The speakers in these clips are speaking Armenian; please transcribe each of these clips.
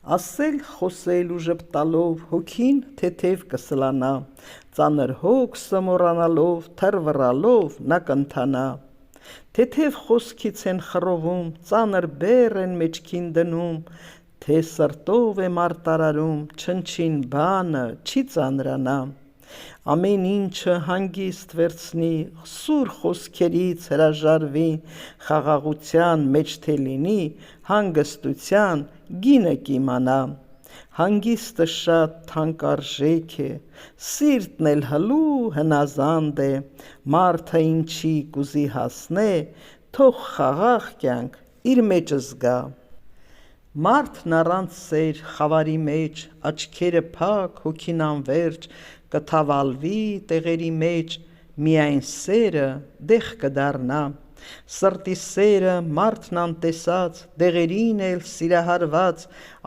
ասել խոսել ու ժպտալով հոգին թեթև կսլանա, ծանր հոգսը մոռանալով թռվռալով նա կընթանա, թեթև խոսքից են խռովում, ծանր բեռ են մեջքին դնում, թե սրտով է մարտարարում, չնչին բանը չի ծանրանա, ամեն ինչը հանգիստ վերցնի, սուր խոսքերից հրաժարվի, խաղաղության մեջ թե լինի, հանգստության գինը կիմանա, հանգիստը շատ թանկարժեք է, սիրտն էլ հլու հնազանդ է, մարդը ինչի կուզի հասնե, թող խաղաղ կյանք իր մեջ զգա, մարդն առանց սեր խավարի մեջ, աչքերը փակ, հոգին անվերջ, կթավալվի տեղերի մեջ, միայն սերը դեղ կդառնա, սրտի սերը մարդն անտեսած, դեղերին էլ սիրահարված,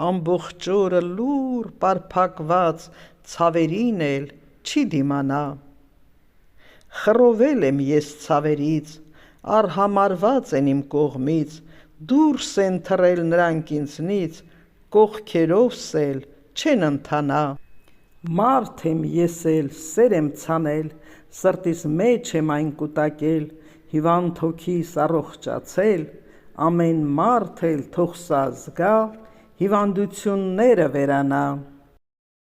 ամբողջ օրը լուռ պարփակված, ցավերին էլ չի դիմանա, խռովել եմ ես ցավերից, արհամարհված են իմ կողմից, դուրս են թռել նրանք ինձնից, կողքերովս էլ չեն ընթանա, մարդ եմ ես էլ սեր եմ ցանել, սրտիս մեջ եմ այն կուտակել, հիվանդ հոգիս առողջացել, ամեն մարդ էլ թող սա զգա, հիվանդությունները վերանա,